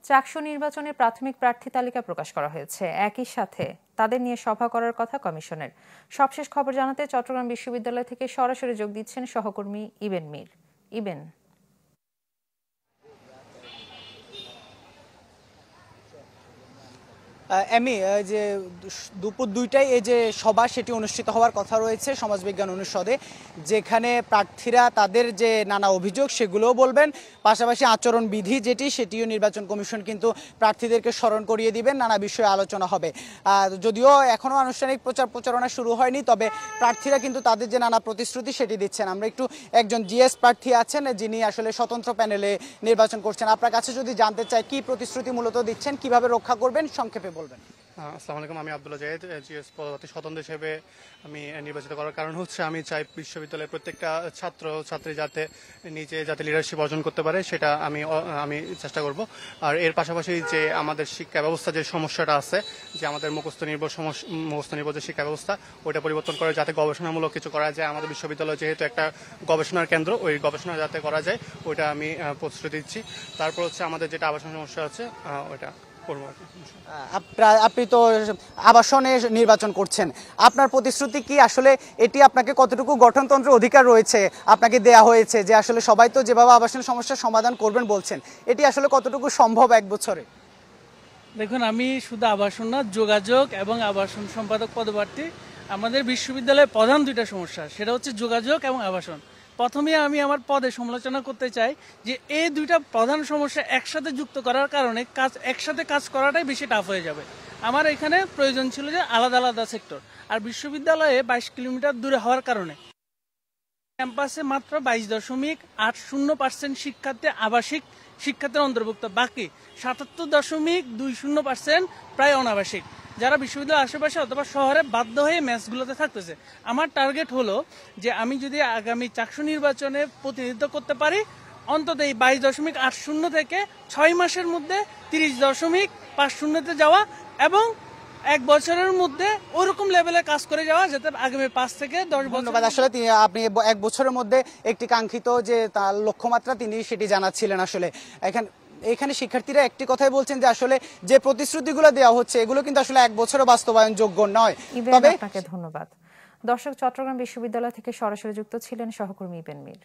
চাকসু নির্বাচনে প্রাথমিক প্রার্থী তালিকা প্রকাশ করা হয়েছে। একই সাথে তাদের নিয়ে সভা করার কথা কমিশনের। সবশেষ খবর জানাতে চট্টগ্রাম বিশ্ববিদ্যালয় থেকে সরাসরি যোগ দিচ্ছেন সহকর্মী ইবেন মীর। ইবেন, এমি যে দুপুর ২টায় এই যে সভা সেটি অনুষ্ঠিত হওয়ার কথা রয়েছে সমাজবিজ্ঞান অনুষদে, যেখানে প্রার্থীরা তাদের যে নানা অভিযোগ সেগুলোও বলবেন, পাশাপাশি আচরণবিধি যেটি সেটিও নির্বাচন কমিশন কিন্তু প্রার্থীদেরকে স্মরণ করিয়ে দিবেন। নানা বিষয়ে আলোচনা হবে। যদিও এখনও আনুষ্ঠানিক প্রচারণা শুরু হয়নি, তবে প্রার্থীরা কিন্তু তাদের যে নানা প্রতিশ্রুতি সেটি দিচ্ছেন। আমরা একজন জিএস প্রার্থী আছেন যিনি আসলে স্বতন্ত্র প্যানেলে নির্বাচন করছেন। আপনার কাছে যদি জানতে চাই কি প্রতিশ্রুতি মূলত দিচ্ছেন, কিভাবে রক্ষা করবেন, সংক্ষেপে বলবেন। আসসালামু আলাইকুম, আমি আব্দুল্লাহ জাহিদ, জিএস পদপ্রার্থী স্বতন্ত্র হিসেবে আমি নির্বাচিত করার কারণ হচ্ছে আমি চাই বিশ্ববিদ্যালয়ের প্রত্যেকটা ছাত্রী যাতে লিডারশিপ অর্জন করতে পারে, সেটা আমি চেষ্টা করব। আর এর পাশাপাশি যে আমাদের শিক্ষা ব্যবস্থা যে সমস্যাটা আছে, যে আমাদের মুখস্থ নির্ভর যে শিক্ষা ব্যবস্থা, ওইটা পরিবর্তন করে যাতে গবেষণামূলক কিছু করা যায়। আমাদের বিশ্ববিদ্যালয় যেহেতু একটা গবেষণার কেন্দ্র, ওই গবেষণা যাতে করা যায় ওইটা আমি প্রতিশ্রুতি দিচ্ছি। তারপর হচ্ছে আমাদের যেটা আবাসন সমস্যা আছে ওইটা। আপনি তো আবাসনে নির্বাচন করছেন, আপনার প্রতিশ্রুতি কি? আসলে এটি আপনাকে কতটুকু গঠনতন্ত্রের অধিকার রয়েছে আপনাকে দেয়া হয়েছে, যে আসলে সবাই তো যেভাবে আবাসন সমস্যার সমাধান করবেন বলছেন, এটি আসলে কতটুকু সম্ভব এক বছরে? দেখুন, আমি শুধু আবাসন না, যোগাযোগ এবং আবাসন সম্পাদক পদপ্রার্থী। আমাদের বিশ্ববিদ্যালয়ের প্রধান দুইটা সমস্যা, সেটা হচ্ছে যোগাযোগ এবং আবাসন। প্রথমে আমি আমার পদে সমালোচনা করতে চাই যে এই দুইটা প্রধান সমস্যা একসাথে যুক্ত করার কারণে একসাথে কাজ করাটাই বেশি টাফ হয়ে যাবে। আমার এখানে প্রয়োজন ছিল যে আলাদা আলাদা সেক্টর, আর বিশ্ববিদ্যালয়ে 22 কিলোমিটার দূরে হওয়ার কারণে ক্যাম্পাসে মাত্র 22.80% শিক্ষার্থী আবাসিক শিক্ষার্থীর অন্তর্ভুক্ত, বাকি 77.20% প্রায় অনাবাসিক, যারা বিশ্ববিদ্যালয়ের আশেপাশে অথবা শহরে বাধ্য হয়ে মেসগুলোতে থাকতেছে। আমার টার্গেট হলো যে আমি যদি আগামী চাকসু নির্বাচনে প্রতিনিধিত্ব করতে পারি, অন্তত এই 22.80 থেকে 6 মাসের মধ্যে 30.50-তে যাওয়া এবং 1 বছরের মধ্যে ওরকম লেভেলে কাজ করে যাওয়া, যাতে আগামী 5 থেকে 10 বছর। ধন্যবাদ। আসলে আপনি 1 বছরের মধ্যে একটি কাঙ্ক্ষিত যে তার লক্ষ্যমাত্রা তিনি সেটি জানাচ্ছিলেন। আসলে এখানে শিক্ষার্থীরা একটি কথাই বলছেন যে আসলে যে প্রতিশ্রুতিগুলো দেওয়া হচ্ছে এগুলো কিন্তু আসলে 1 বছরে বাস্তবায়নযোগ্য নয়। তবে আপনাকে ধন্যবাদ। দর্শক, চট্টগ্রাম বিশ্ববিদ্যালয় থেকে সরাসরি যুক্ত ছিলেন সহকর্মী ইবেন মীর।